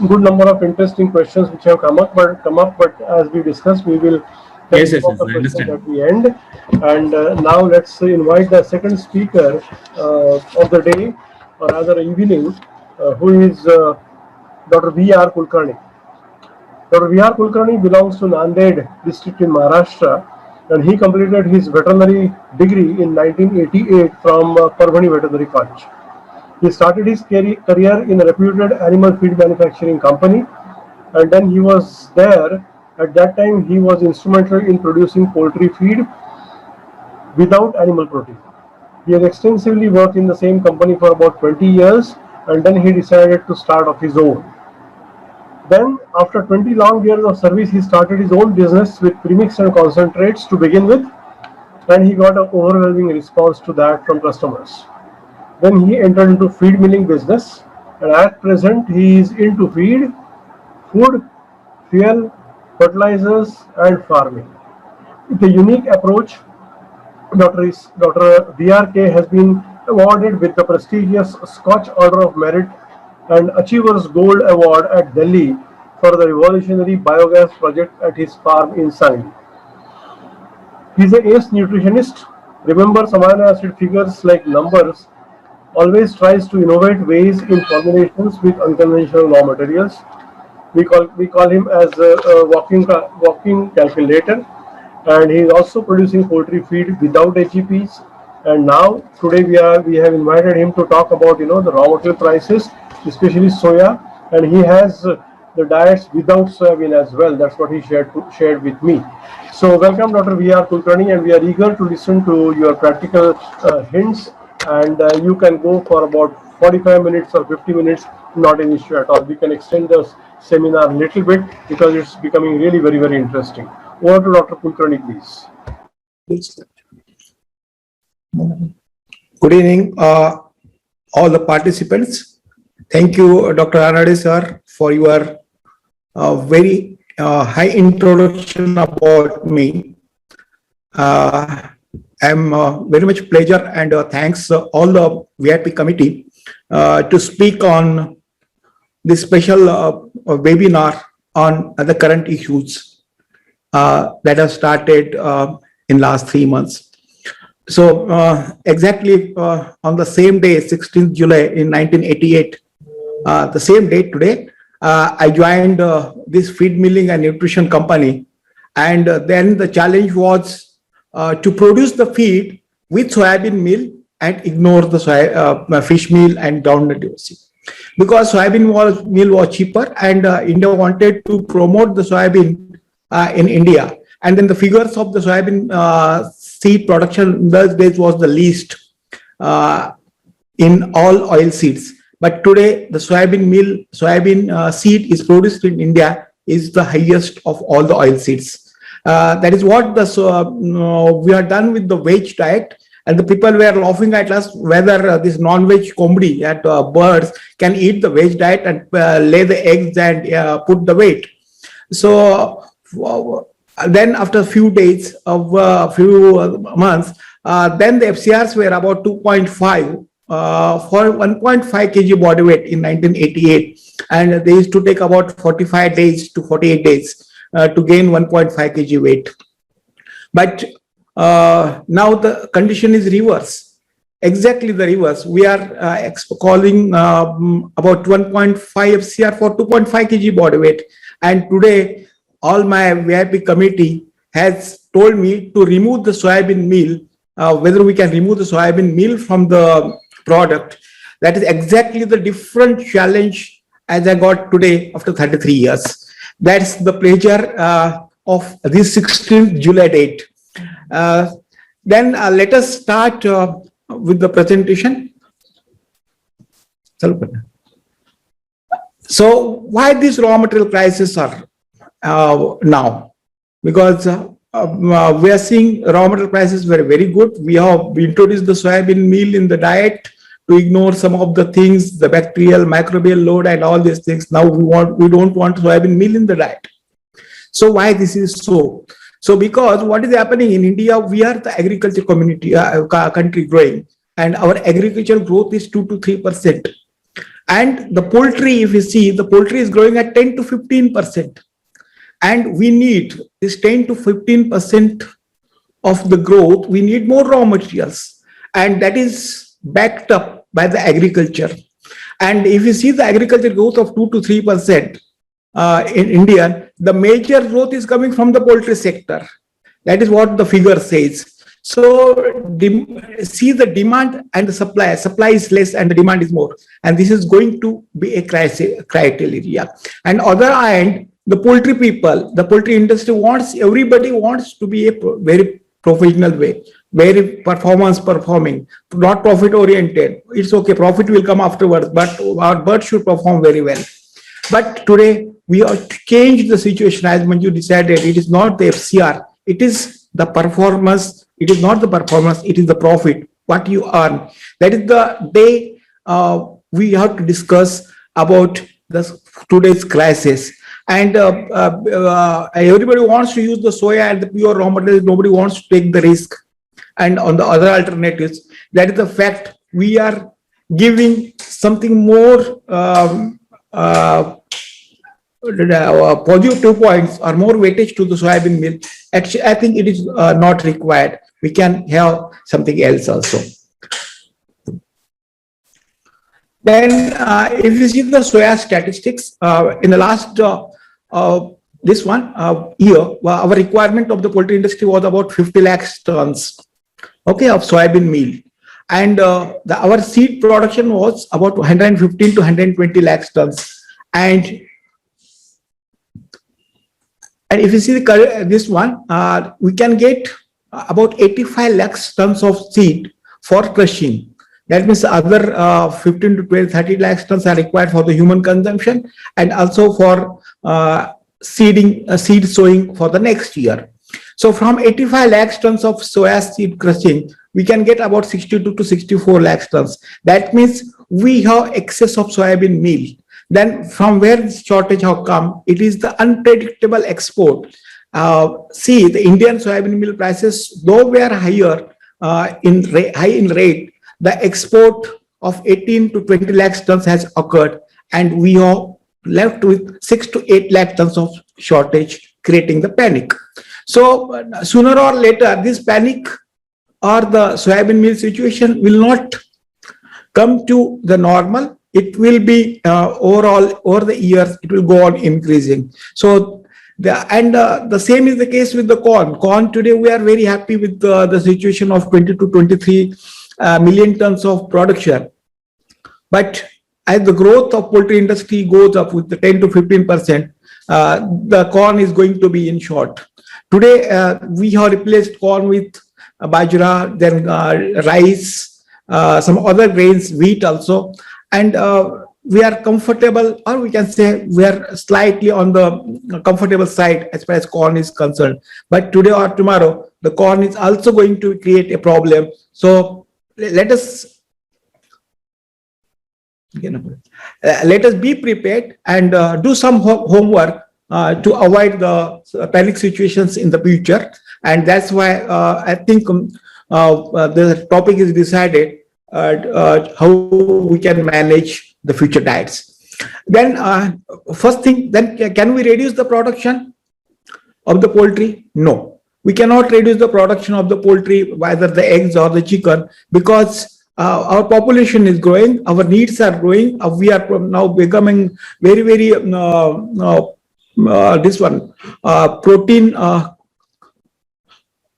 good number of interesting questions which have come up. But as we discussed, we will take Yes, yes, some of yes, the I questions understand. at the end. And now let's invite the second speaker of the day, or rather evening, who is Dr. V.R. Kulkarni. Dr. V.R. Kulkarni belongs to Nanded district in Maharashtra, and he completed his veterinary degree in 1988 from Parbhani Veterinary College. He started his career in a reputed animal feed manufacturing company, and then he was there. At that time, he was instrumental in producing poultry feed without animal protein. He has extensively worked in the same company for about 20 years, and then he decided to start of his own. Then, after 20 long years of service, he started his own business with premix and concentrates to begin with, and he got an overwhelming response to that from customers. Then he entered into feed milling business, and at present he is into feed, food, fuel, fertilizers, and farming. With a unique approach, Dr. VRK has been awarded with the prestigious Scotch Order of Merit and Achievers Gold Award at Delhi for the revolutionary biogas project at his farm in Sangli. He is an ace nutritionist, remembers amino acid figures like numbers, always tries to innovate ways in formulations with unconventional raw materials. We call him as a walking calculator, and he is also producing poultry feed without HGPs. And now today we have invited him to talk about the raw material prices, especially soya, and he has the diets without soybean as well. That's what he shared with me. So welcome, Dr. V.R. Kulkarni, and we are eager to listen to your practical hints. And you can go for about 45 minutes or 50 minutes, not an issue at all. We can extend the seminar a little bit because it's becoming really very, very interesting. Over to Dr. Kulkarni, please. Good evening, all the participants. Thank you, Dr. Ranade sir, for your very high introduction about me. I'm very much pleasure and thanks all the VIP committee to speak on this special webinar on the current issues that have started in last 3 months. So exactly on the same day, 16th July in 1988, the same date today, I joined this feed milling and nutrition company. And then the challenge was to produce the feed with soybean meal and ignore the fish meal and groundnut diversity. Because soybean meal was cheaper, and India wanted to promote the soybean in India. And then the figures of the soybean seed production in those days was the least in all oil seeds. But today, the soybean seed is produced in India is the highest of all the oil seeds. That is what we are done with the veg diet. And the people were laughing at us whether this non-veg comedy at birds can eat the veg diet and lay the eggs and put the weight. So then after a few days of a few months, then the FCRs were about 2.5 for 1.5 kg body weight in 1988. And they used to take about 45 days to 48 days to gain 1.5 kg weight. But now the condition is reverse, exactly the reverse. We are calling about 1.5 FCR for 2.5 kg body weight. And today, all my VIP committee has told me to remove the soybean meal, whether we can remove the soybean meal from the product. That is exactly the different challenge as I got today after 33 years. That's the pleasure of this 16th July date. Then let us start with the presentation. So why these raw material prices are now? Because we are seeing raw material prices were very good. We have introduced the soybean meal in the diet to ignore some of the things, the bacterial, microbial load and all these things. Now we don't want soybean meal in the diet. So why this is so? So because what is happening in India, we are the agriculture community country growing, and our agricultural growth is 2 to 3%. And the poultry, if you see, the poultry is growing at 10 to 15%. And we need this 10 to 15% of the growth. We need more raw materials. And that is backed up by the agriculture. And if you see the agriculture growth of 2 to 3% in India, the major growth is coming from the poultry sector. That is what the figure says. So see the demand and the supply. Supply is less and the demand is more. And this is going to be a criteria. And other hand, the poultry people, the poultry industry everybody wants to be a very professional way, very performing, not profit oriented. It's okay, profit will come afterwards, but our bird should perform very well. But today we have changed the situation. As Manju decided, it is not the FCR, it is the performance. It is not the performance, it is the profit, what you earn. That is the day we have to discuss about today's crisis. And everybody wants to use the soya and the pure raw materials. Nobody wants to take the risk. And on the other alternatives, that is the fact. We are giving something more positive points or more weightage to the soybean meal. Actually, I think it is not required. We can have something else also. Then, if you see the soya statistics, in the last this one year, our requirement of the poultry industry was about 50 lakhs tons, okay, of soybean meal, and our seed production was about 115 to 120 lakhs tons, and if you see this one, we can get about 85 lakhs tons of seed for crushing. That means other 15 to 12, 30 lakhs tons are required for the human consumption and also for seed sowing for the next year. So from 85 lakhs tons of soya seed crushing, we can get about 62 to 64 lakhs tons. That means we have excess of soybean meal. Then from where this shortage has come, it is the unpredictable export. See, the Indian soybean meal prices, though we are higher high in rate, the export of 18 to 20 lakhs tons has occurred, and we are left with 6 to 8 lakh tons of shortage, creating the panic. So sooner or later, this panic or the soybean meal situation will not come to the normal. It will be overall over the years, it will go on increasing. So the same is the case with the corn. Corn today, we are very happy with the situation of 20 to 23 million tons of production. But as the growth of poultry industry goes up with the 10 to 15%, the corn is going to be in short. Today, we have replaced corn with bajra, then rice, some other grains, wheat also. And we are comfortable, or we can say we are slightly on the comfortable side as far as corn is concerned. But today or tomorrow, the corn is also going to create a problem. So let us be prepared and do some homework to avoid the panic situations in the future. And that's why I think the topic is decided how we can manage the future diets. Then first thing, then can we reduce the production of the poultry? No, we cannot reduce the production of the poultry, whether the eggs or the chicken, because our population is growing, our needs are growing, we are now becoming very, very protein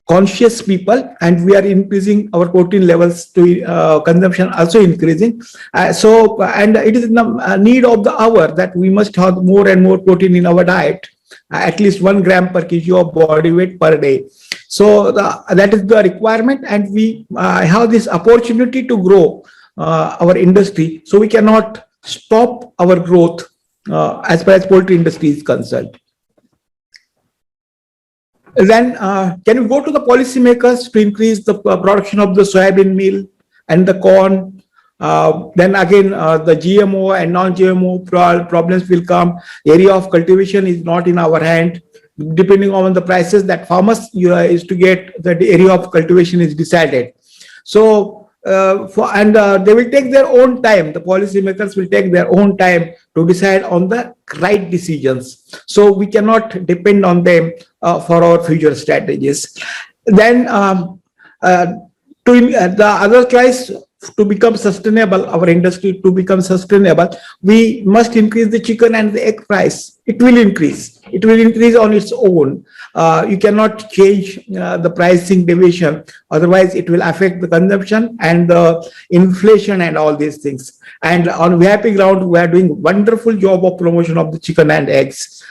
conscious people, and we are increasing our protein levels to consumption also increasing. And it is in the need of the hour that we must have more and more protein in our diet, at least 1 gram per kg of body weight per day. So that is the requirement, and we have this opportunity to grow our industry. So we cannot stop our growth as far as poultry industry is concerned. Then can we go to the policymakers to increase the production of the soybean meal and the corn? Then again, the GMO and non-GMO problems will come. Area of cultivation is not in our hand. Depending on the prices that farmers is to get, the area of cultivation is decided. So they will take their own time. The policymakers will take their own time to decide on the right decisions. So we cannot depend on them for our future strategies. Then the other choice, to become sustainable, our industry to become sustainable, we must increase the chicken and the egg price. It will increase. It will increase on its own. You cannot change the pricing division. Otherwise, it will affect the consumption and the inflation and all these things. And on VIP ground, we are doing wonderful job of promotion of the chicken and eggs.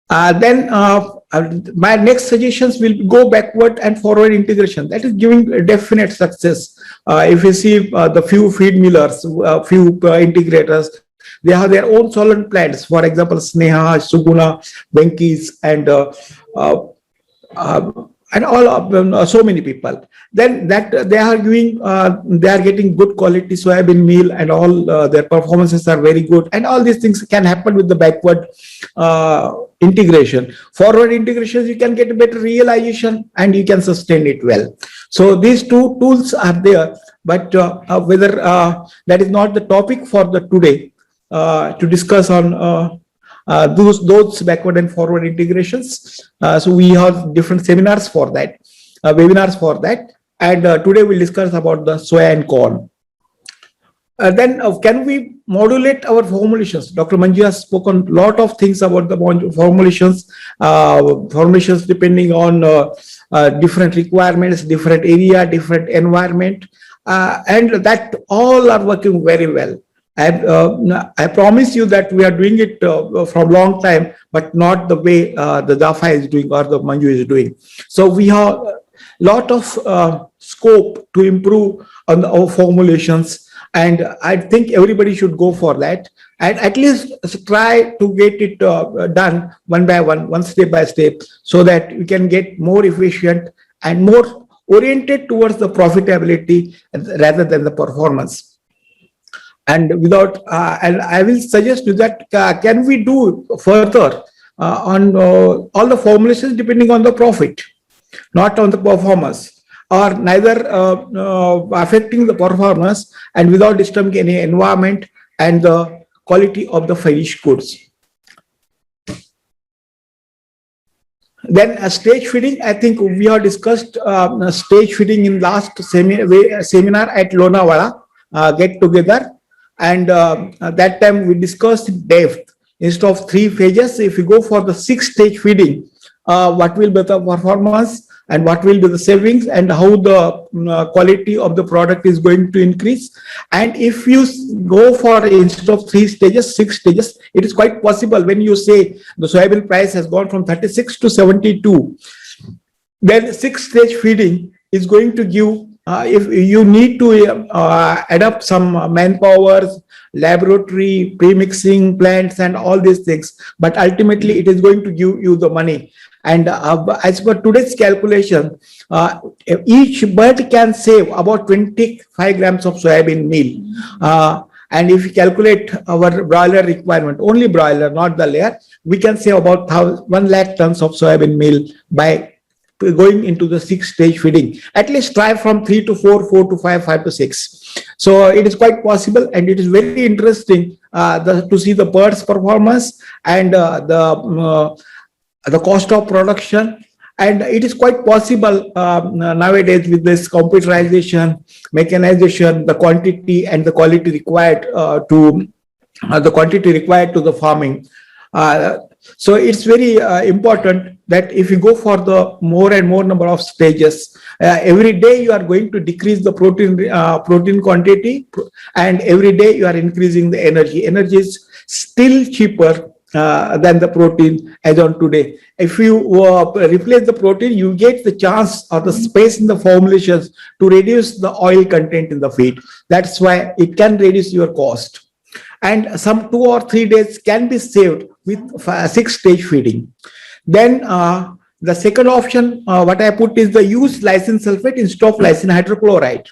Then my next suggestions will go backward and forward integration. That is giving a definite success. If you see the few feed millers, few integrators, they have their own solvent plants. For example, Sneha, Suguna, Venkis, and all of them, so many people. Then that they are giving, they are getting good quality soybean meal, and all their performances are very good. And all these things can happen with the backward integration. Forward integration, you can get a better realization and you can sustain it well. So these two tools are there, but whether that is not the topic for the today to discuss on those backward and forward integrations. So we have different seminars for that, webinars for that, and today we'll discuss about the soya and corn. Then can we modulate our formulations? Dr. Manju has spoken a lot of things about the formulations, formulations depending on different requirements, different area, different environment, and that all are working very well. I promise you that we are doing it from long time, but not the way the Jaffa is doing or the Manju is doing. So we have a lot of scope to improve on our formulations, and I think everybody should go for that and at least try to get it done one by one step by step, so that we can get more efficient and more oriented towards the profitability rather than the performance. And without, and I will suggest you that can we do further on all the formulations depending on the profit, not on the performance, or neither affecting the performance and without disturbing any environment and the quality of the finished goods. Then stage feeding, I think we have discussed stage feeding in last seminar at Lonavala get together. And that time we discussed in depth. Instead of 3 phases, if you go for the 6-stage feeding, what will be the performance and what will be the savings and how the quality of the product is going to increase. And if you go for, instead of 3 stages, 6 stages, it is quite possible when you say the soybean price has gone from 36 to 72, then 6-stage feeding is going to give, if you need to adapt some manpower, laboratory, pre-mixing plants and all these things, but ultimately it is going to give you the money. And as per today's calculation, each bird can save about 25 grams of soybean meal. And if you calculate our broiler requirement, only broiler, not the layer, we can save about 1 lakh tons of soybean meal by going into the 6-stage feeding. At least try from 3 to 4, 4 to 5, 5 to 6. So it is quite possible, and it is very interesting to see the bird's performance and the cost of production. And it is quite possible nowadays with this computerization, mechanization, the quantity and the quality required to the farming. So it's very important that if you go for the more and more number of stages, every day you are going to decrease the protein quantity, and every day you are increasing the energy. Energy is still cheaper than the protein as on today. If you replace the protein, you get the chance or the space in the formulations to reduce the oil content in the feed. That's why it can reduce your cost. And some 2 or 3 days can be saved with 6-stage feeding. Then the second option, what I put is the use lysine sulfate instead of lysine hydrochloride.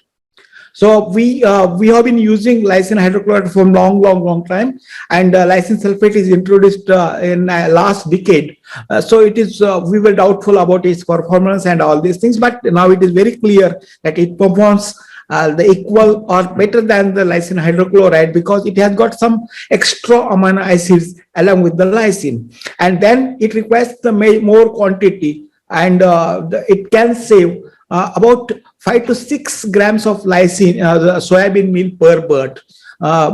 So we have been using lysine hydrochloride for long time, and lysine sulfate is introduced in last decade. So it is we were doubtful about its performance and all these things, but now it is very clear that it performs the equal or better than the lysine hydrochloride, because it has got some extra amino acids along with the lysine, and then it requires the more quantity, and it can save about 5 to 6 grams of lysine, the soybean meal per bird,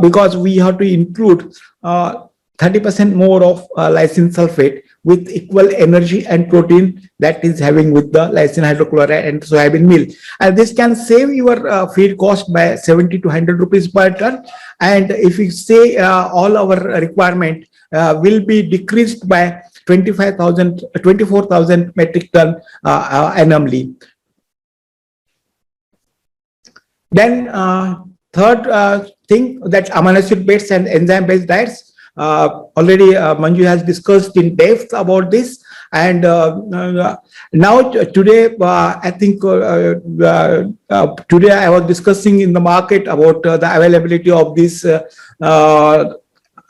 because we have to include 30% more of lysine sulfate with equal energy and protein that is having with the lysine hydrochloride and soybean meal. And this can save your feed cost by 70 to 100 rupees per ton. And if we say all our requirement will be decreased by 24,000 metric ton annually. Then third thing, that amino acid based and enzyme based diets. Already Manju has discussed in depth about this, and now today I think today I was discussing in the market about the availability of these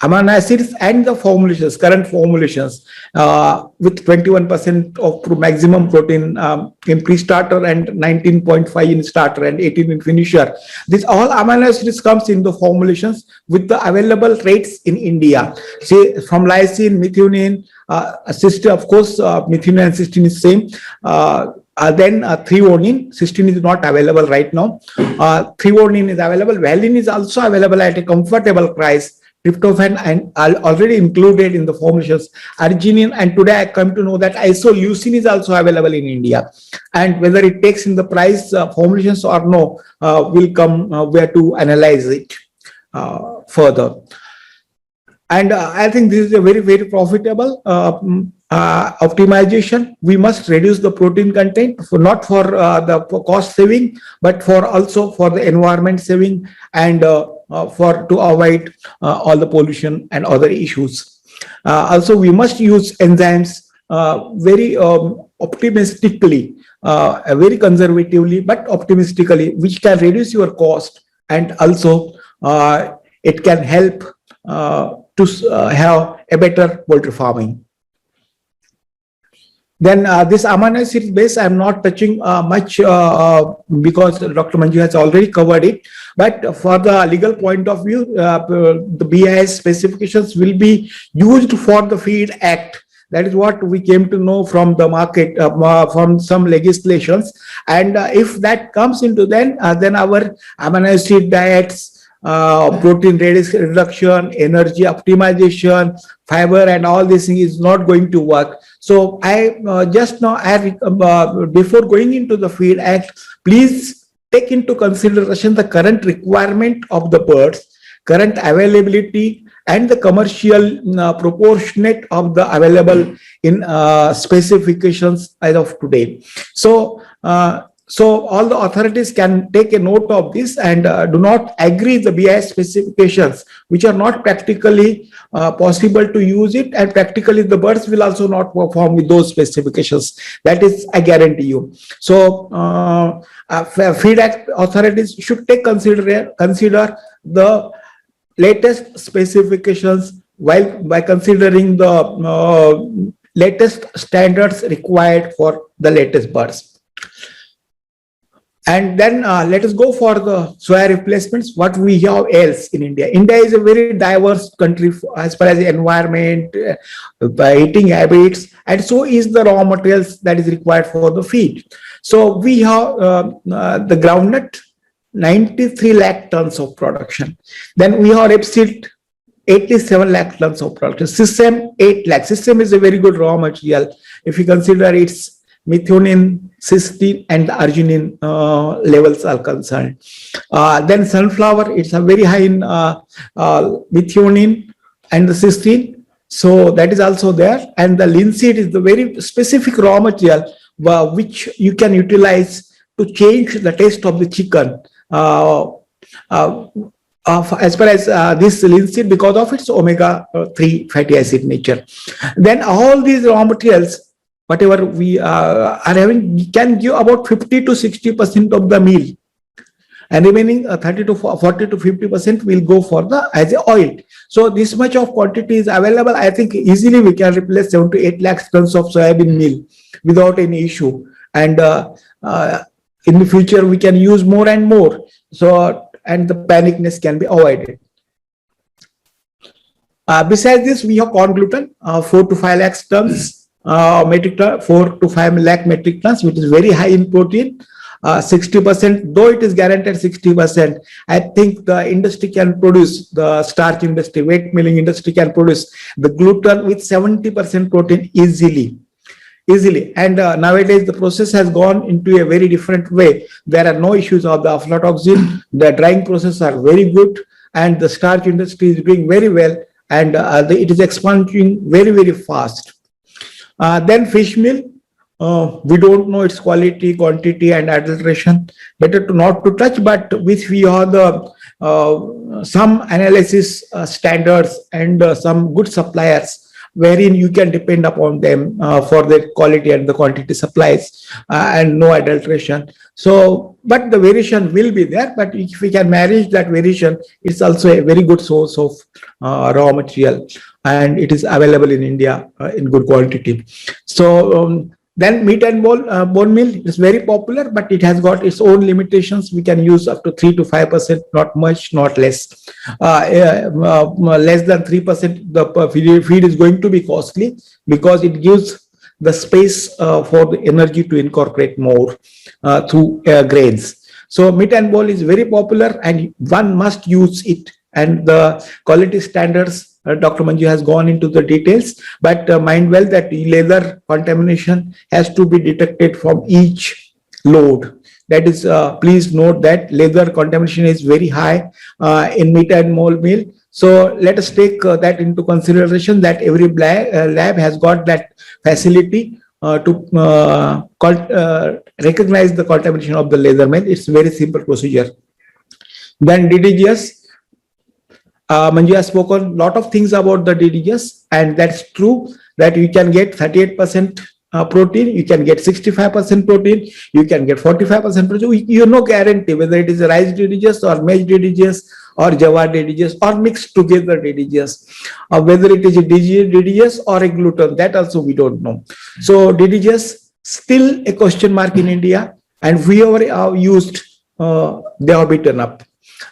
amino acids and the formulations, current formulations, with 21% of maximum protein in pre-starter and 19.5 in starter and 18 in finisher. This all amino acids comes in the formulations with the available rates in India. See, from lysine, methionine, cysteine, of course, methionine and cysteine is same. Then threonine, cysteine is not available right now. Threonine is available. Valine is also available at a comfortable price. Tryptophan and already included in the formulations. Arginine, and today I come to know that isoleucine is also available in India. And whether it takes in the price formulations or no, will come where to analyze it further. And I think this is a very, very profitable optimization. We must reduce the protein content, not for the cost saving, but for also for the environment saving, and for to avoid all the pollution and other issues. Also, we must use enzymes very optimistically, very conservatively, but optimistically, which can reduce your cost, and also it can help to have a better poultry farming. Then this amino acid base, I'm not touching much because Dr. Manju has already covered it. But for the legal point of view, the BIS specifications will be used for the Feed Act. That is what we came to know from the market, from some legislations. And if that comes into then our amino acid diets, protein reduction, energy optimization, fiber, and all this thing is not going to work. So I just now, before going into the Feed Act, please take into consideration the current requirement of the birds, current availability, and the commercial proportionate of the available in specifications as of today. So all the authorities can take a note of this and do not agree the BIS specifications, which are not practically possible to use it, and practically the birds will also not perform with those specifications. That is, I guarantee you. So Feed Act authorities should take consider the latest specifications by considering the latest standards required for the latest birds. And then let us go for the soya replacements. What we have else in India. India is a very diverse country as far as the environment, eating habits, and so is the raw materials that is required for the feed. So we have the groundnut, 93 lakh tons of production. Then we have rapeseed, 87 lakh tons of production. Sesame, 8 lakh. Sesame is a very good raw material if you consider its methionine, cysteine, and arginine levels are concerned. Then sunflower, it's a very high in methionine and the cysteine, so that is also there. And the linseed is the very specific raw material which you can utilize to change the taste of the chicken. As far as this linseed, because of its omega-3 fatty acid nature. Then all these raw materials, whatever we are having, can give about 50 to 60% of the meal. and remaining 30 to 40 to 50% will go for the as a oil. So this much of quantity is available. I think easily we can replace 7 to 8 lakh tons of soybean meal without any issue. And in the future, we can use more and more. So, and the panicness can be avoided. Besides this, we have corn gluten, 4 to 5 lakh tons, metric ton, 4 to 5 lakh metric tons, which is very high in protein. 60%, though it is guaranteed 60%, I think the industry can produce, the starch industry, wheat milling industry can produce the gluten with 70% protein easily. And nowadays the process has gone into a very different way. There are no issues of the aflatoxin. The drying process are very good, and the starch industry is doing very well, and it is expanding very, very fast. Then fish meal, we don't know its quality, quantity, and adulteration. Better to not to touch, but which we have the some analysis standards and some good suppliers, wherein you can depend upon them for their quality and the quantity supplies and no adulteration. So, but the variation will be there, but if we can manage that variation, it's also a very good source of raw material, and it is available in India in good quantity. So, then meat and bone meal is very popular, but it has got its own limitations. We can use up to 3 to 5%, not much, not less. Less than 3%, the feed is going to be costly because it gives the space for the energy to incorporate more through grains. So meat and bone is very popular, and one must use it. And the quality standards, Dr. Manju has gone into the details, but mind well that leather contamination has to be detected from each load. That is, please note that leather contamination is very high in meat and bone meal. So let us take that into consideration, that every lab has got that facility to recognize the contamination of the leather meal. It's a very simple procedure. Then DDGS. Manju has spoken a lot of things about the DDGS, and that's true that you can get 38% protein, you can get 65% protein, you can get 45% protein. You no guarantee whether it is a rice DDGS or maize DDGS or jawar DDGS or mixed together DDGS, whether it is a DDGS or a gluten, that also we don't know. So DDGS still a question mark in India, and whoever used, they are beaten up.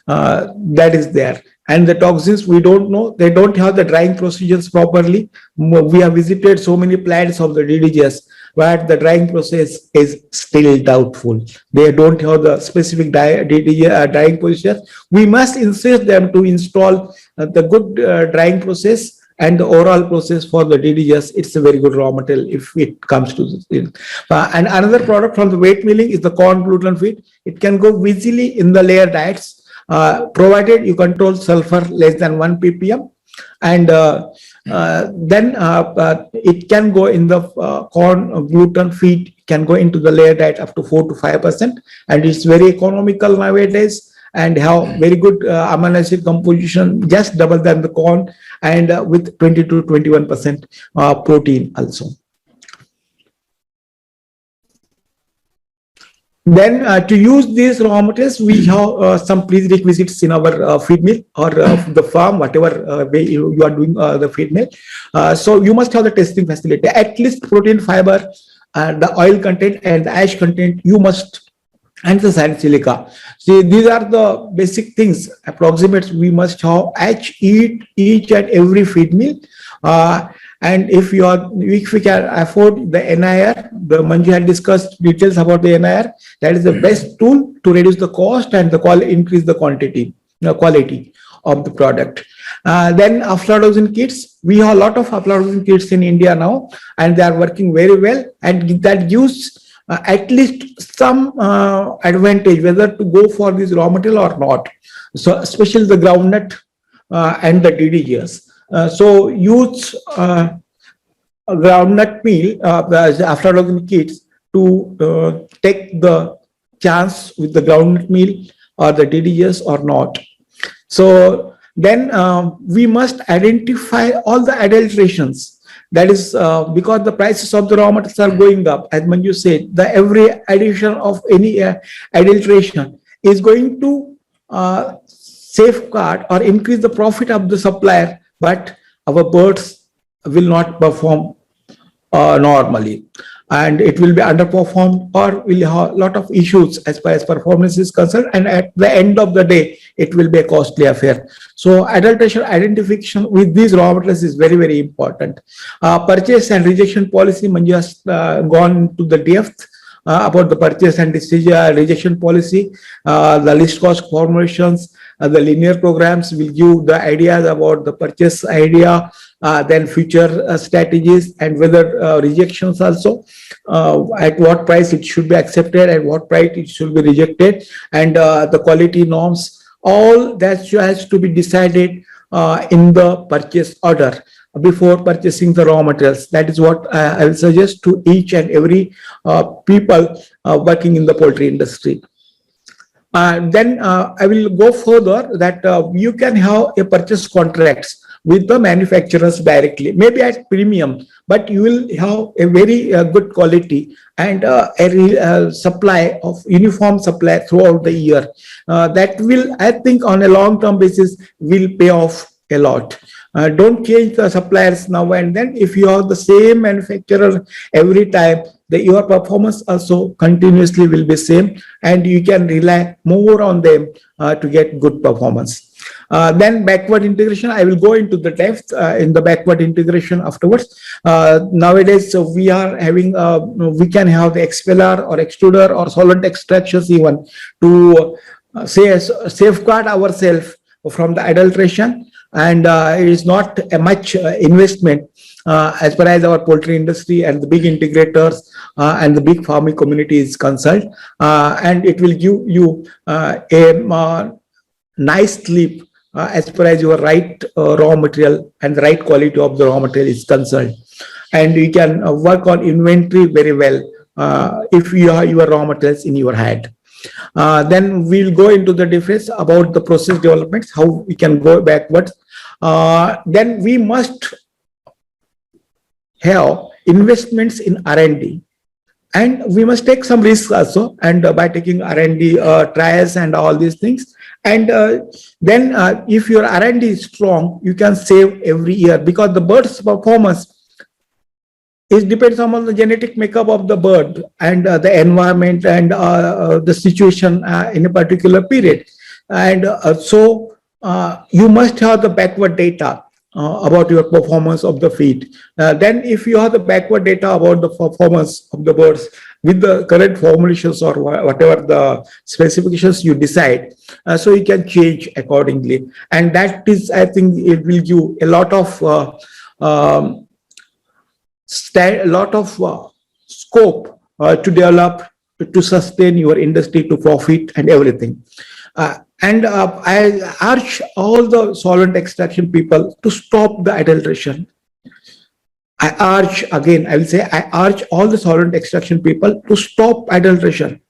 That is there. And the toxins, we don't know. They don't have the drying procedures properly. We have visited so many plants of the DDGS, but the drying process is still doubtful. They don't have the specific drying procedures. We must insist them to install the good drying process and the oral process for the DDGS. It's a very good raw material if it comes to this. And another product from the wheat milling is the corn gluten feed. It can go easily in the layer diets, provided you control sulfur less than 1 ppm, and then it can go in the corn gluten feed, can go into the layer diet up to 4 to 5%, and it's very economical nowadays and have very good amino acid composition, just double than the corn, and with 20 to 21% protein also. Then to use these raw materials, we have some prerequisites in our feed mill or the farm, whatever way you are doing the feed mill. So you must have the testing facility, at least protein, fiber, the oil content and the ash content you must, and the sand silica. See, these are the basic things, approximates we must have each and every feed mill. And if we can afford the NIR, the Manju had discussed details about the NIR. That is the best tool to reduce the cost and increase the quality of the product. Then aflatoxin kits, we have a lot of aflatoxin kits in India now, and they are working very well, and that gives at least some advantage whether to go for this raw material or not. So especially the groundnut and the DDGS. So use groundnut meal, the aflatoxin kits, to take the chance with the groundnut meal or the DDGS or not. So then we must identify all the adulterations. That is because the prices of the raw materials are going up. As Manju said, every addition of any adulteration is going to safeguard or increase the profit of the supplier, but our birds will not perform normally, and it will be underperformed or will have a lot of issues as far as performance is concerned, and at the end of the day it will be a costly affair. So adulteration identification with these raw materials is very, very important. Purchase and rejection policy, Manju has gone to the depth about the purchase and rejection policy. The list cost formulations, the linear programs will give the ideas about the purchase idea, then future strategies, and whether rejections also, at what price it should be accepted, at what price it should be rejected, and the quality norms. All that has to be decided in the purchase order before purchasing the raw materials. That is what I will suggest to each and every people working in the poultry industry. Then I will go further that you can have a purchase contracts with the manufacturers directly, maybe at premium, but you will have a very good quality and a supply of uniform supply throughout the year. That will, I think, on a long-term basis, will pay off a lot. Don't change the suppliers now and then. If you have the same manufacturer every time, your performance also continuously will be same, and you can rely more on them to get good performance. Then backward integration, I will go into the depth in the backward integration afterwards. Nowadays, we are having, we can have the expeller or extruder or solvent extractions even to safeguard ourselves from the adulteration, and it is not a much investment as far as our poultry industry and the big integrators and the big farming community is concerned, and it will give you a nice sleep as far as your right raw material and the right quality of the raw material is concerned. And you can work on inventory very well if you have your raw materials in your hand. Then we'll go into the difference about the process developments, how we can go backwards. Then we must have investments in R&D, and we must take some risks also, and by taking R&D trials and all these things. And then if your R&D is strong, you can save every year, because the bird's performance depends on the genetic makeup of the bird and the environment and the situation in a particular period. And so you must have the backward data about your performance of the feed. Then if you have the backward data about the performance of the birds with the current formulations or whatever the specifications you decide, so you can change accordingly. And that is, I think, it will give a lot of scope to develop, to sustain your industry, to profit and everything. And I urge all the solvent extraction people to stop the adulteration. I urge, again, I will say, I urge all the solvent extraction people to stop adulteration.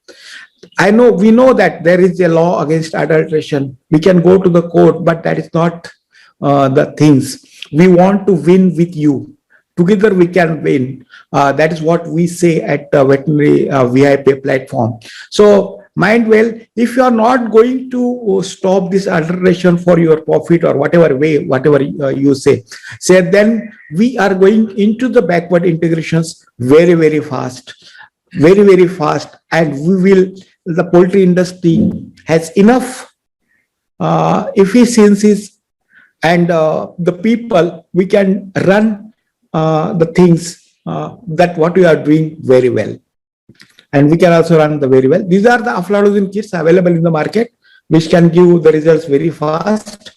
We know that there is a law against adulteration. We can go to the court, but that is not the things. We want to win with you. Together we can win. That is what we say at Veterinary VIP platform. So mind well, if you are not going to stop this adulteration for your profit or whatever way, whatever you say, then we are going into the backward integrations very, very fast, very, very fast. And the poultry industry has enough efficiencies and the people, we can run the things that what we are doing very well. And we can also run the very well. These are the aflatoxin kits available in the market, which can give the results very fast.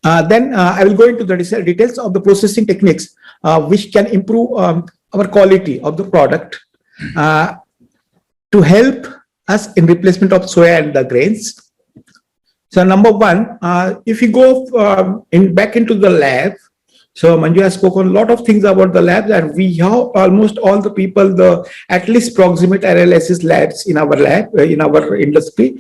Then I will go into the details of the processing techniques, which can improve our quality of the product to help us in replacement of soya and the grains. So number one, if you go back into the lab, so Manju has spoken a lot of things about the labs, and we have almost all the people, the at least proximate analysis labs in our lab, in our industry.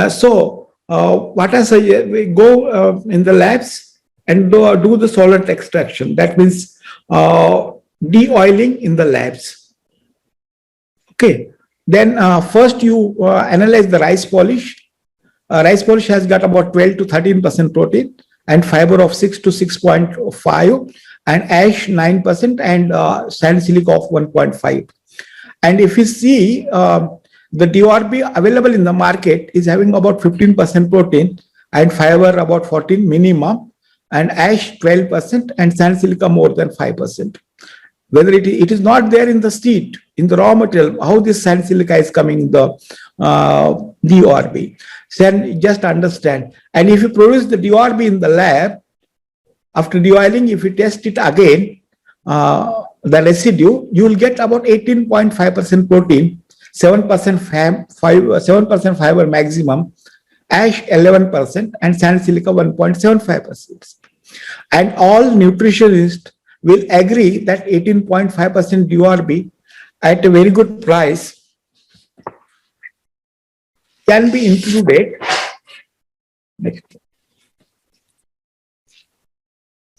So what I say, we go in the labs and do the solvent extraction. That means de-oiling in the labs. Okay. Then first you analyze the rice polish. Rice polish has got about 12 to 13% protein and fiber of 6 to 6.5, and ash 9%, and sand silica of 1.5. And if you see the DORB available in the market is having about 15% protein and fiber about 14 minimum, and ash 12%, and sand silica more than 5%. Whether it is not there in the seed, in the raw material, how this sand silica is coming in the DORB. Then just understand. And if you produce the DORB in the lab, after deoiling, if you test it again, the residue, you will get about 18.5% protein, 7% fiber maximum, ash 11%, and sand silica 1.75%. And all nutritionists will agree that 18.5% DORB at a very good price can be included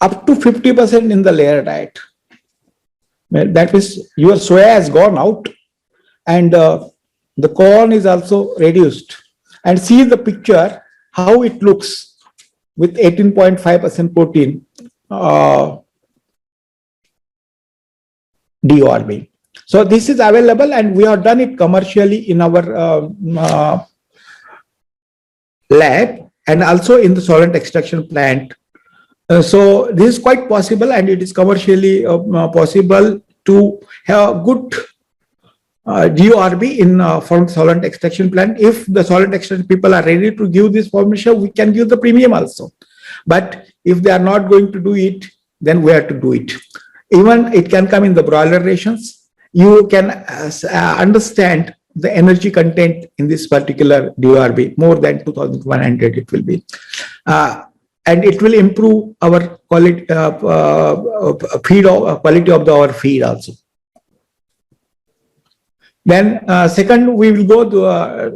up to 50% in the layer diet. Well, that is, your soya has gone out, and the corn is also reduced. And see the picture, how it looks with 18.5% protein DORB. So this is available, and we have done it commercially in our lab and also in the solvent extraction plant. So this is quite possible, and it is commercially possible to have good DORB in from solvent extraction plant. If the solvent extraction people are ready to give this formulation, we can give the premium also. But if they are not going to do it, then we have to do it. Even it can come in the broiler rations. You can understand the energy content in this particular DORB, more than 2,100 it will be. And it will improve our quality, quality of our feed also. Then second, we will go to,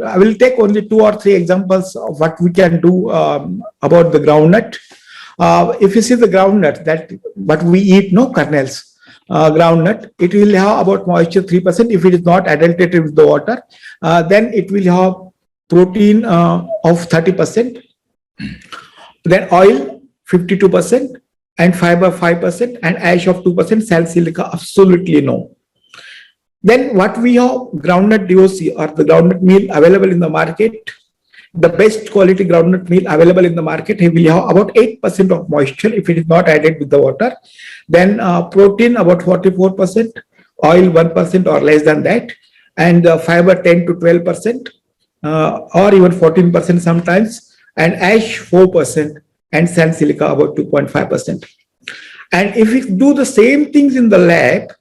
I will take only 2 or 3 examples of what we can do about the groundnut. If you see the groundnut, that what we eat, no kernels, groundnut, it will have about moisture 3%. If it is not adulterated with the water, then it will have protein of 30%. Then oil 52%, and fiber 5%, and ash of 2%, sand silica absolutely no. Then what we have, groundnut DOC or the groundnut meal available in the market, the best quality groundnut meal available in the market, we have about 8% of moisture if it is not added with the water. Then protein about 44%, oil 1% or less than that, and fiber 10 to 12%, or even 14% sometimes, and ash 4%, and sand silica about 2.5%. And if we do the same things in the lab,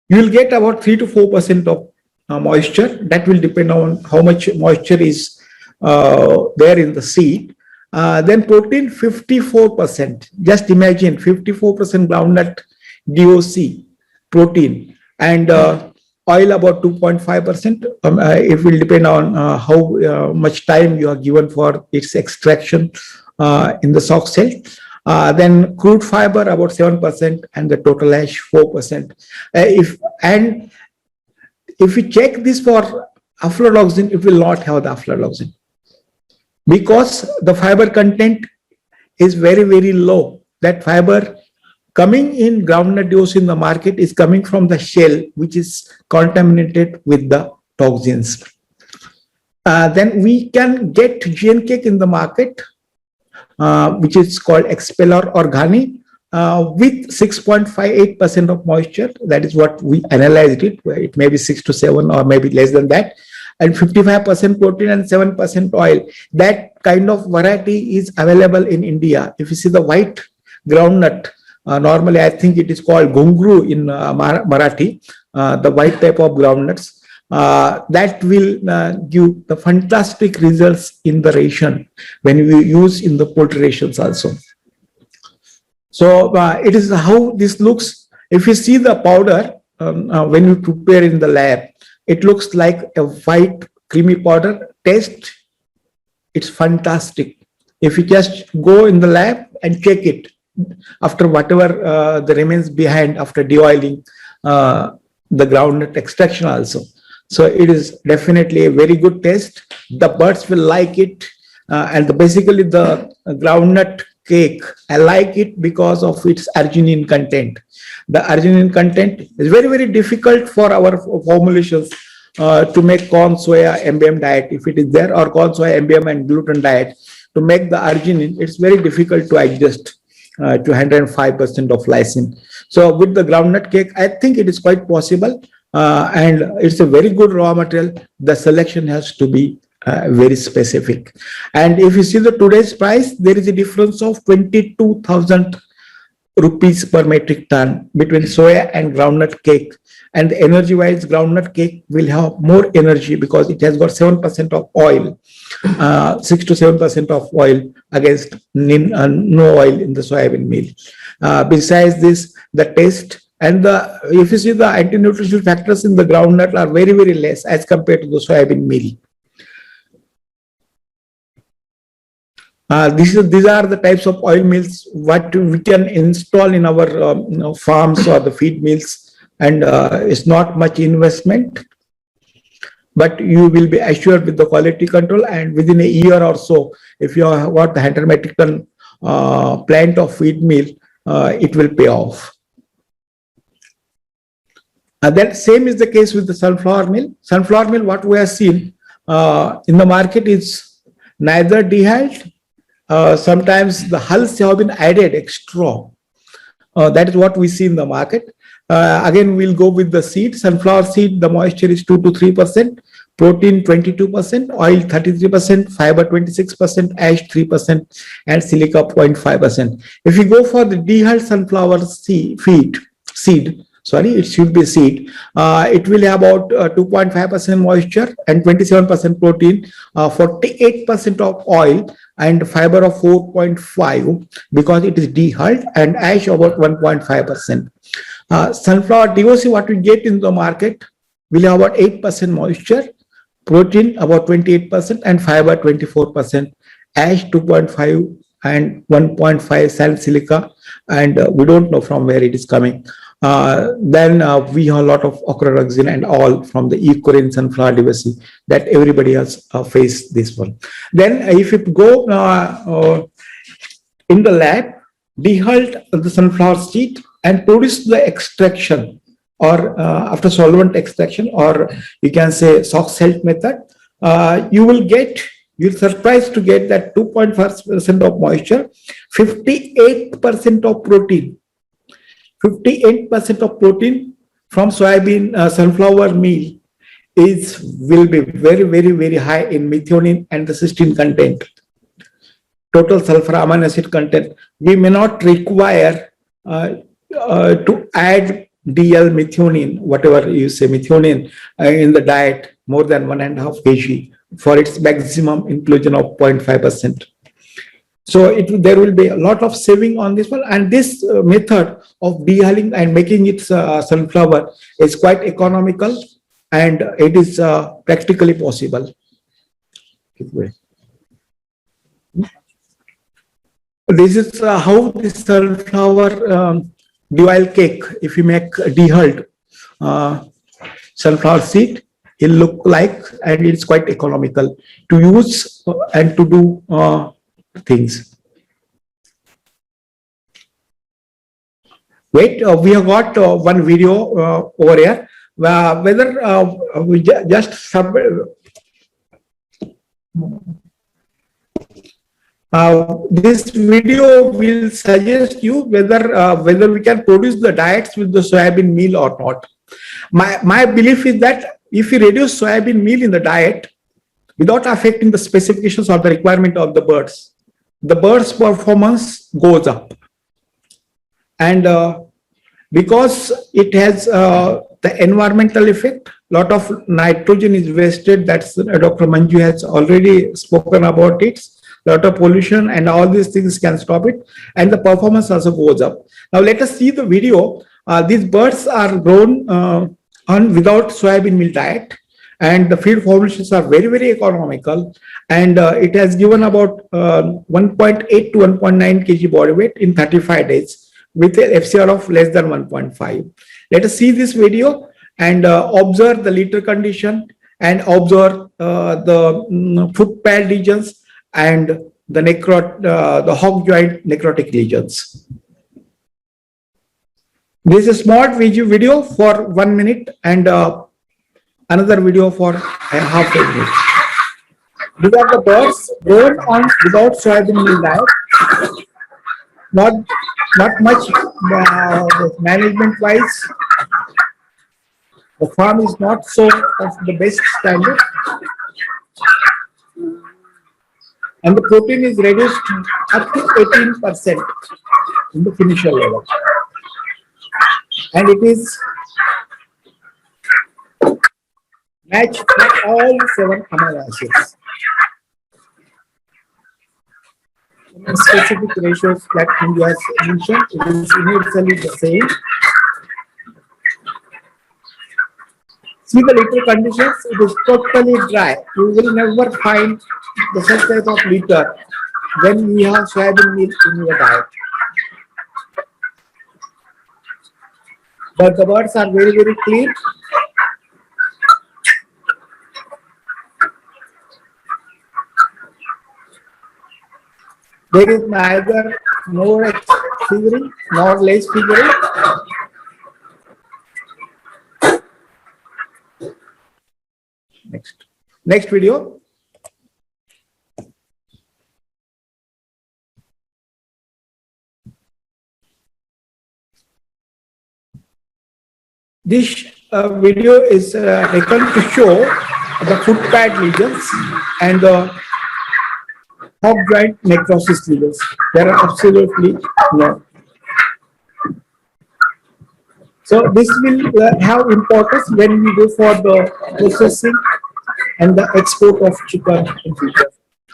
you will get about 3 to 4% of moisture. That will depend on how much moisture is there in the seed. Then protein 54%. Just imagine 54% groundnut DOC protein, and oil about 2.5%. It will depend on how much time you are given for its extraction in the sock cell. Then crude fiber about 7%, and the total ash 4%. If we check this for aflatoxin, it will not have the aflatoxin, because the fiber content is very, very low. That fiber coming in groundnut DOC in the market is coming from the shell, which is contaminated with the toxins. Then we can get GN cake in the market, which is called Expeller Organi, with 6.58% of moisture. That is what we analyzed it. It may be 6 to 7 or maybe less than that, and 55% protein and 7% oil. That kind of variety is available in India. If you see the white groundnut, normally I think it is called gungru in Marathi, the white type of groundnuts. That will give the fantastic results in the ration when we use in the poultry rations also. So it is how this looks. If you see the powder when you prepare in the lab, it looks like a white creamy powder. Taste, it's fantastic. If you just go in the lab and check it after whatever the remains behind after deoiling the groundnut extraction also. So it is definitely a very good taste. The birds will like it. Basically the groundnut cake, I like it because of its arginine content. The arginine content is very, very difficult for our formulations to make corn, soya, MBM diet, if it is there, or corn, soya, MBM and gluten diet. To make the arginine, it's very difficult to adjust to 105% of lysine. So with the groundnut cake, I think it is quite possible. And it's a very good raw material. The selection has to be very specific. And if you see the today's price, there is a difference of 22,000 rupees per metric ton between soya and groundnut cake. And energy wise, groundnut cake will have more energy because it has got 7% of oil, 6 to 7% of oil against no oil in the soybean meal. Besides this, the taste and if you see the anti-nutritional factors in the groundnut are very, very less as compared to the soybean meal. These are the types of oil mills what we can install in our farms or the feed mills, and it's not much investment, but you will be assured with the quality control, and within a year or so, if you have got the 100 metric ton plant of feed mill, it will pay off. That same is the case with the sunflower meal. Sunflower meal, what we have seen in the market is neither dehulled. Sometimes the hulls have been added extra. That is what we see in the market. Again, we'll go with the seed. Sunflower seed, the moisture is 2 to 3%, protein 22%, oil 33%, fiber 26%, ash 3%, and silica 0.5%. If you go for the dehulled sunflower seed, sorry, it should be seed. It will have about 2.5% moisture and 27% protein, 48% of oil, and fiber of 4.5 because it is dehulled, and ash about 1.5%. Sunflower DOC, what we get in the market, will have about 8% moisture, protein about 28%, and fiber 24%, ash 2.5 and 1.5 sand silica, and we don't know from where it is coming. Then we have a lot of ochroroxin and all from the Eucerin sunflower DOC that everybody has faced this one. Then if you go in the lab, dehulled the sunflower seed and produce the extraction, or after solvent extraction, or you can say Sox Health method, you're surprised to get that 2.5% of moisture, 58% of protein. 58% of protein from soybean sunflower meal will be very, very, very high in methionine and the cysteine content. Total sulfur amino acid content. We may not require to add DL methionine, whatever you say methionine, in the diet more than 1.5 kg for its maximum inclusion of 0.5%. So there will be a lot of saving on this one, and this method of dehulling and making it sunflower is quite economical, and it is practically possible. This is how the sunflower deoil cake, if you make dehulled sunflower seed, it look like, and it's quite economical to use and to do things. Wait, we have got one video over here. Whether we just this video will suggest you whether we can produce the diets with the soybean meal or not. My belief is that if you reduce soybean meal in the diet without affecting the specifications or the requirement of the bird's performance goes up. And because it has the environmental effect, lot of nitrogen is wasted. That's Dr. Manju has already spoken about it. Lot of pollution and all these things can stop it, and the performance also goes up. Now let us see the video. These birds are grown on without soybean meal diet, and the feed formulations are very, very economical, and it has given about 1.8 to 1.9 kg body weight in 35 days with an FCR of less than 1.5. Let us see this video, and observe the litter condition and observe the foot pad lesions and the hog joint necrotic lesions. This is a small video for 1 minute and another video for half a minute. These are the birds born on without soybean meal diet. Not much management wise. The farm is not so of the best standard, and the protein is reduced up to 18% in the finisher level, and it is matched for all 7 amino acids. In specific ratios that India has mentioned, it is universally the same. See the litter conditions, it is totally dry. You will never find the such type of litter when you have soybean meal in your diet. But the birds are very, very clean. There is neither more figuring nor less figuring. Next video. This video is taken to show the foot pad lesions and the hog joint necrosis lesions. There are absolutely none. So this will have importance when we go for the processing and the export of chicken in future.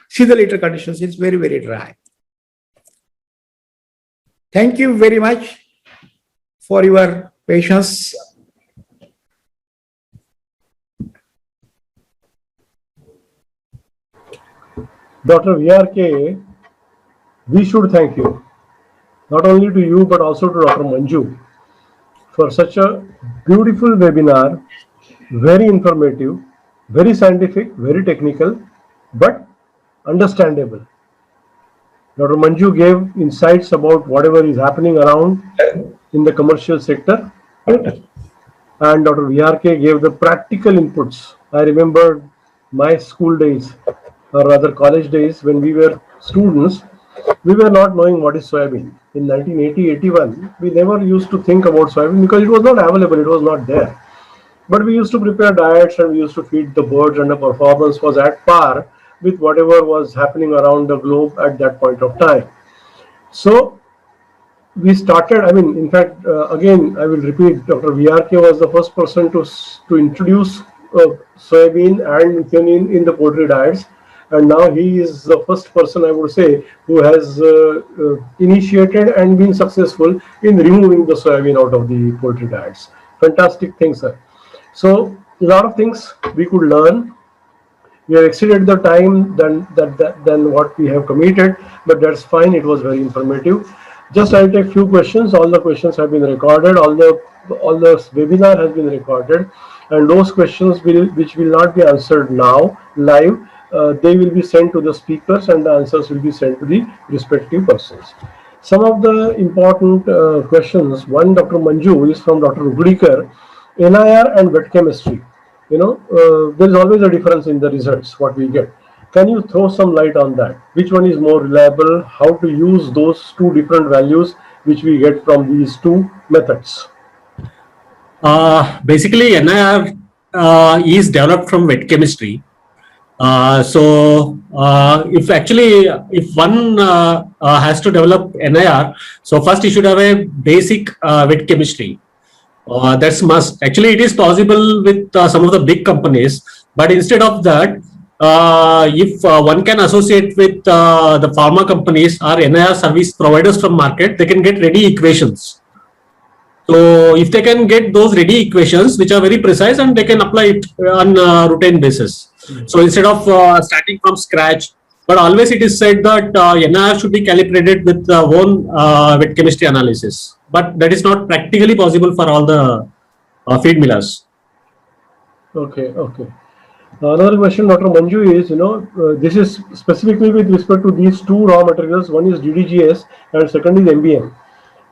See the litter conditions, it's very, very dry. Thank you very much for your patience. Dr. VRK, we should thank you, not only to you, but also to Dr. Manju for such a beautiful webinar, very informative, very scientific, very technical, but understandable. Dr. Manju gave insights about whatever is happening around in the commercial sector, and Dr. VRK gave the practical inputs. I remember my school days, or rather college days, when we were students, we were not knowing what is soybean. In 1980-81, we never used to think about soybean because it was not available, it was not there. But we used to prepare diets and we used to feed the birds, and the performance was at par with whatever was happening around the globe at that point of time. So we started, in fact, again, I will repeat, Dr. VRK was the first person to introduce soybean and methionine in the poultry diets. And now he is the first person, I would say, who has initiated and been successful in removing the soybean out of the poultry diets. Fantastic thing, sir. So a lot of things we could learn. We have exceeded the time than what we have committed, but that's fine. It was very informative. Just I'll take few questions. All the questions have been recorded. All the webinar has been recorded, and those questions which will not be answered now live. They will be sent to the speakers and the answers will be sent to the respective persons. Some of the important questions, one Dr. Manju is from Dr. Uglikar, NIR and wet chemistry. There is always a difference in the results, what we get. Can you throw some light on that? Which one is more reliable? How to use those two different values which we get from these two methods? Basically, NIR is developed from wet chemistry. If one has to develop NIR, so first you should have a basic wet chemistry. That's must. Actually, it is possible with some of the big companies, but instead of that, if one can associate with the pharma companies or NIR service providers from market, they can get ready equations. So if they can get those ready equations, which are very precise, and they can apply it on a routine basis. So instead of starting from scratch, but always it is said that NIR should be calibrated with the own wet chemistry analysis. But that is not practically possible for all the feed millers. Okay, okay. Another question, Dr. Manju, is this is specifically with respect to these two raw materials. One is DDGS and second is MBM.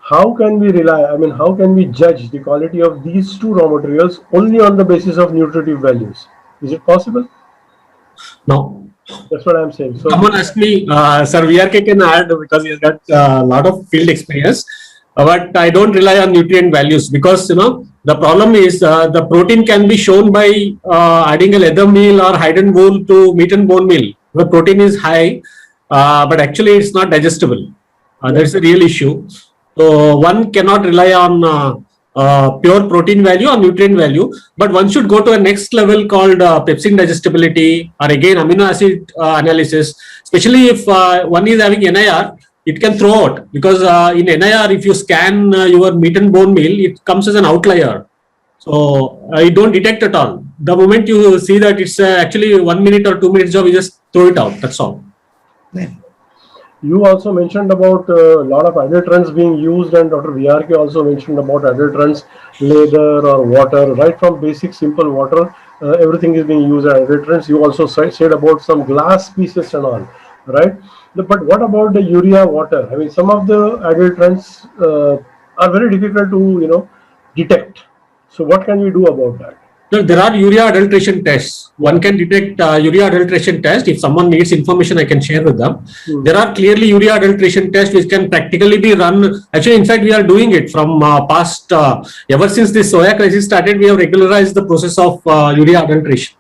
How can we rely? I mean, how can we judge the quality of these two raw materials only on the basis of nutritive values? Is it possible? No. That's what I'm saying. So, Someone asked me, Sir VRK can add because he's got a lot of field experience, but I don't rely on nutrient values because the problem is the protein can be shown by adding a leather meal or hide and wool to meat and bone meal. The protein is high, but actually it's not digestible. That's a real issue. So one cannot rely on pure protein value or nutrient value, but one should go to a next level called pepsin digestibility or again amino acid analysis, especially if one is having NIR, it can throw out because in NIR, if you scan your meat and bone meal, it comes as an outlier. So you don't detect at all. The moment you see that it's actually 1 minute or 2 minutes job, you just throw it out. That's all. you also mentioned about a lot of adulterants being used, and Dr. VRK also mentioned about adulterants, leather or water, right from basic simple water, everything is being used as adulterants. You also said about some glass pieces and all, right? But what about the urea water? I mean, some of the adulterants are very difficult to, detect. So what can we do about that? There are urea adulteration tests. One can detect urea adulteration test. If someone needs information, I can share with them. There are clearly urea adulteration tests which can practically be run. Actually, in fact, we are doing it from past, ever since this soya crisis started, we have regularized the process of urea adulteration.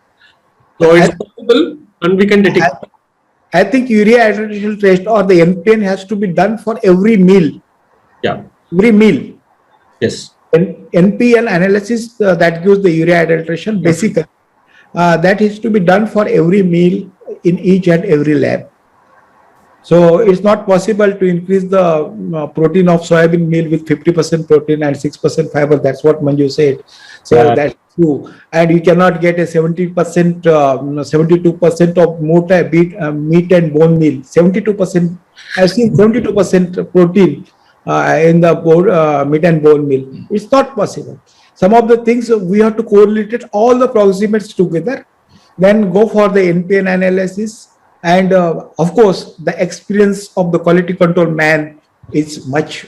So it's possible and we can detect. I think urea adulteration test or the NPN has to be done for every meal. Yeah. Every meal. Yes. NPN analysis that gives the urea adulteration, basically, that is to be done for every meal in each and every lab. So it's not possible to increase the protein of soybean meal with 50% protein and 6% fiber. That's what Manju said. So that's true. And you cannot get a 70%, 72% of meat and bone meal. 72%, I've seen 72% protein in the meat and bone meal. It's not possible. Some of the things we have to correlate all the proximates together, then go for the NPN analysis. And of course, the experience of the quality control man is much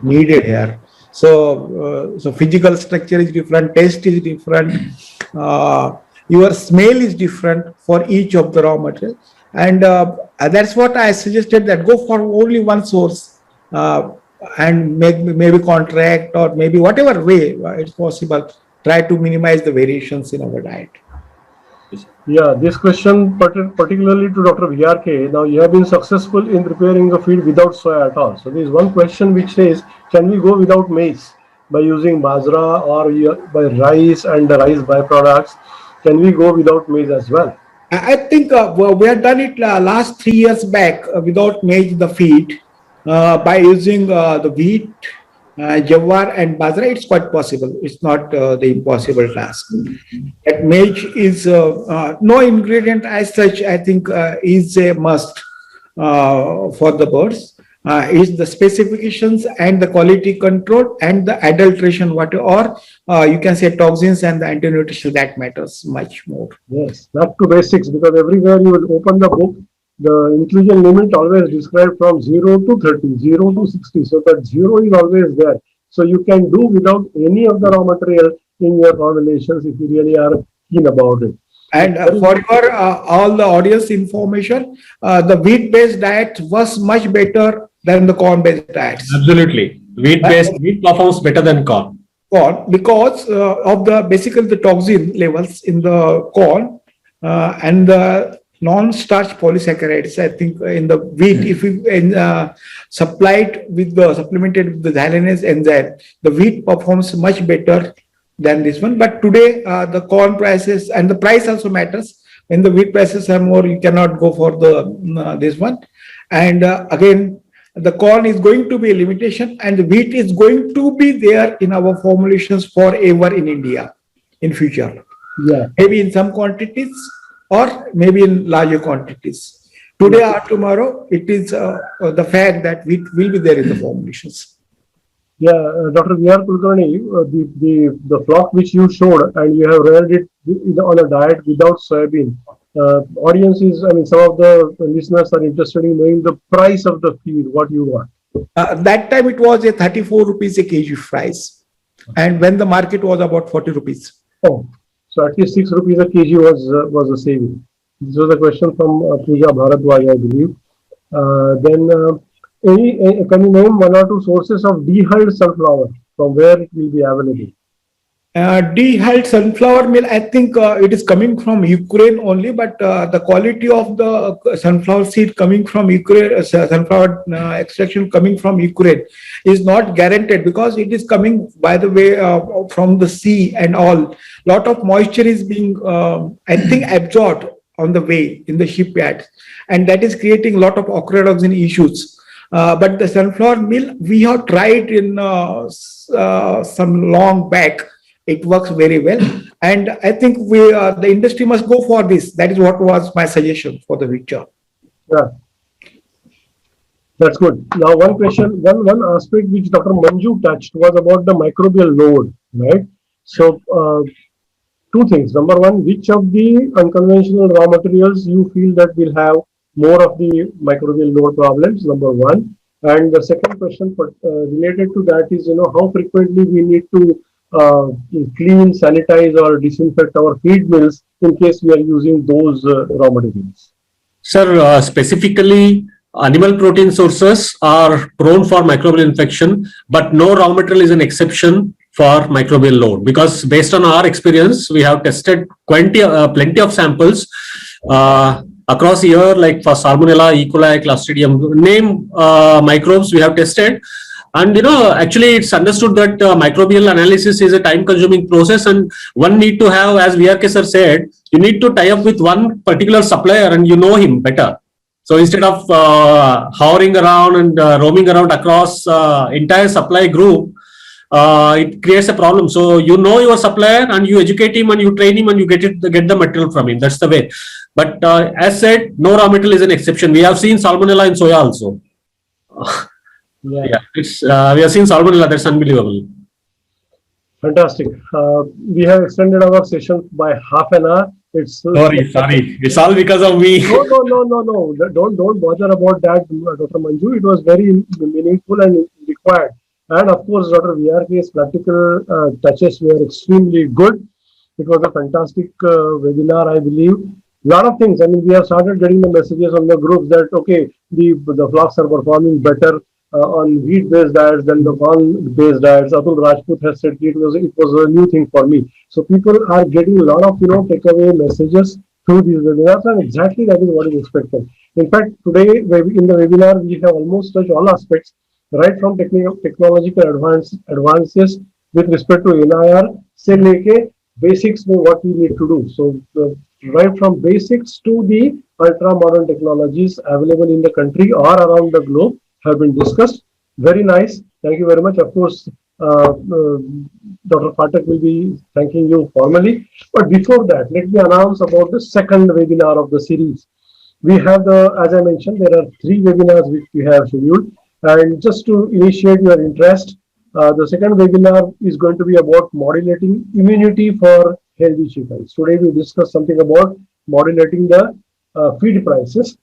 needed here. So, so physical structure is different, taste is different, your smell is different for each of the raw material. And that's what I suggested, that go for only one source. And maybe contract or maybe whatever way it's possible, try to minimize the variations in our diet. Yeah, this question particularly to Dr. VRK. Now, you have been successful in preparing the feed without soya at all. So, there is one question which says, can we go without maize by using bajra or by rice and the rice byproducts? Can we go without maize as well? I think we have done it last 3 years back without maize the feed. By using the wheat, jawar and bajra, it's quite possible. It's not the impossible task. That maize is no ingredient as such, I think, is a must for the birds. Is the specifications and the quality control and the adulteration, or you can say toxins and the anti-nutrition, that matters much more. Yes, back to basics, because everywhere you will open the book, the inclusion limit always described from 0 to 30, 0 to 60. So that 0 is always there. So you can do without any of the raw material in your formulations if you really are keen about it. And for your all the audience information, the wheat-based diet was much better than the corn-based diets. Absolutely. Wheat performs better than corn. Corn, because of the basically the toxin levels in the corn and the non-starch polysaccharides. I think in the wheat, if we supplemented with the xylanase enzyme, the wheat performs much better than this one. But today, the corn prices and the price also matters. When the wheat prices are more, you cannot go for the this one. And again, the corn is going to be a limitation, and the wheat is going to be there in our formulations forever in India in future. Yeah, maybe in some quantities, or maybe in larger quantities. Today or tomorrow, it is the fact that wheat will be there in the formulations. Yeah, Dr. V.R. Kulkarni, the flock which you showed and you have reared it on a diet without soybean. Audiences, I mean, some of the listeners are interested in knowing the price of the feed, what you got. That time it was a 34 rupees a kg price, and when the market was about 40 rupees. Oh, so at least 6 rupees a kg was a saving. This was a question from Pooja Bharadwaj, I believe. Can you name one or two sources of dehulled sunflower from where it will be available? Dehulled sunflower meal, I think it is coming from Ukraine only, but the quality of the sunflower seed coming from Ukraine, sunflower extraction coming from Ukraine is not guaranteed, because it is coming by the way from the sea and all. Lot of moisture is being, I think, absorbed on the way in the shipyards, and that is creating a lot of ochratoxin issues. But the sunflower meal, we have tried in some long back. It works very well, and I think the industry must go for this. That is what was my suggestion for the future. Yeah, that's good. Now, one question, one aspect which Dr. Manju touched was about the microbial load, right? So, two things. Number one, which of the unconventional raw materials you feel that will have more of the microbial load problems? Number one, and the second question related to that is, how frequently we need to clean, sanitize, or disinfect our feed mills in case we are using those raw materials. Sir, specifically, animal protein sources are prone for microbial infection, but no raw material is an exception for microbial load, because based on our experience, we have tested plenty of samples across the year, like for Salmonella, E. coli, Clostridium, name microbes we have tested. And actually it's understood that microbial analysis is a time-consuming process, and one need to have, as VRK sir said, you need to tie up with one particular supplier and you know him better. So instead of hovering around and roaming around across entire supply group, it creates a problem. So you know your supplier and you educate him and you train him and you get the material from him. That's the way. But as said, no raw material is an exception. We have seen Salmonella in soya also. Yeah, it's we have seen Salmonella. That's unbelievable. Fantastic. We have extended our session by half an hour. It's sorry. It's all because of me. No. Don't bother about that, Dr. Manju. It was very meaningful and required. And of course, Dr. VRK's practical touches were extremely good. It was a fantastic webinar, I believe. A lot of things. I mean, we have started getting the messages on the groups that okay, the flocks are performing better on wheat-based diets than the corn-based diets. Atul Rajput has said it was a new thing for me. So people are getting a lot of takeaway messages through these webinars, and exactly that is what is expected. In fact, today in the webinar we have almost touched all aspects, right from technological advances with respect to NIR, se leke basics में what we need to do. So right from basics to the ultra modern technologies available in the country or around the globe have been discussed. Very nice. Thank you very much. Of course, Dr. Phatak will be thanking you formally. But before that, let me announce about the second webinar of the series. We have as I mentioned, there are 3 webinars which we have scheduled. And just to initiate your interest, the second webinar is going to be about modulating immunity for healthy chickens. Today we discuss something about modulating the feed prices.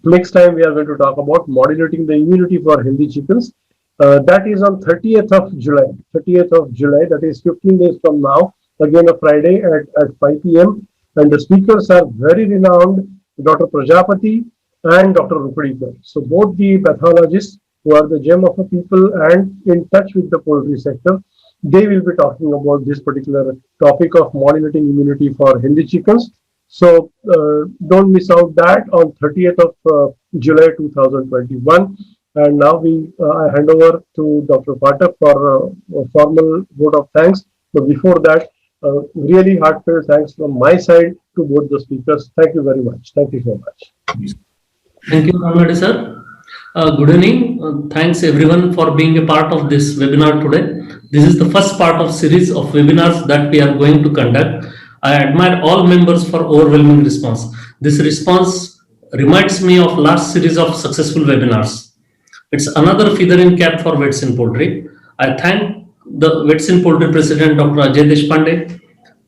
Next time we are going to talk about modulating the immunity for healthy chickens. That is on 30th of July. 30th of July, that is 15 days from now. Again, a Friday at 5 p.m. And the speakers are very renowned, Dr. Prajapati and Dr. Rupdikar. So both the pathologists who are the gem of the people and in touch with the poultry sector, they will be talking about this particular topic of modulating immunity for healthy chickens. So don't miss out that on 30th of July 2021. And now I hand over to Dr. Phatak for a formal vote of thanks. But before that, really heartfelt thanks from my side to both the speakers. Thank you very much. Thank you so much. Thank you, Ramadi sir. Good evening. Thanks everyone for being a part of this webinar today. This is the first part of series of webinars that we are going to conduct. I admire all members for overwhelming response. This response reminds me of last series of successful webinars. It's another feather in cap for vets in poultry. I thank the Vetsin Poultry President Dr. Ajay Deshpande,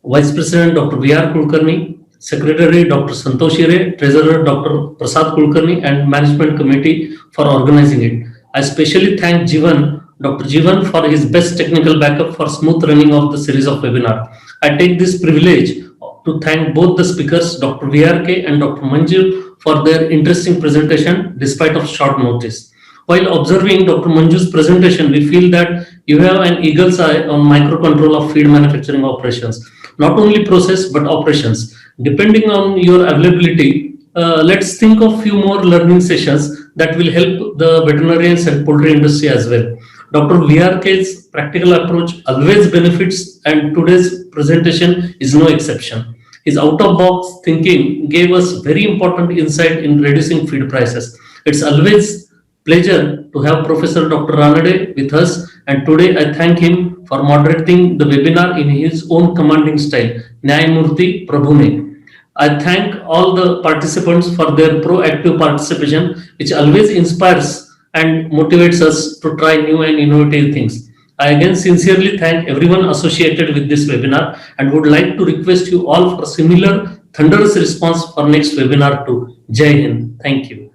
Vice President Dr. V.R. Kulkarni, Secretary Dr. Santosh Hire, Treasurer Dr. Prasad Kulkarni, and Management Committee for organizing it. I especially thank Dr. Jivan for his best technical backup for smooth running of the series of webinar. I take this privilege to thank both the speakers, Dr. VRK and Dr. Manju, for their interesting presentation despite of short notice. While observing Dr. Manju's presentation, we feel that you have an eagle's eye on microcontrol of feed manufacturing operations, not only process but operations. Depending on your availability, let's think of few more learning sessions that will help the veterinarians and poultry industry as well. Dr. VRK's practical approach always benefits, and today's presentation is no exception. His out-of-box thinking gave us very important insight in reducing feed prices. It's always pleasure to have Professor Dr. Ranade with us, and today I thank him for moderating the webinar in his own commanding style, Nyayamurthy Prabhune. I thank all the participants for their proactive participation, which always inspires and motivates us to try new and innovative things. I again sincerely thank everyone associated with this webinar and would like to request you all for similar thunderous response for next webinar too. Jai Hind. Thank you.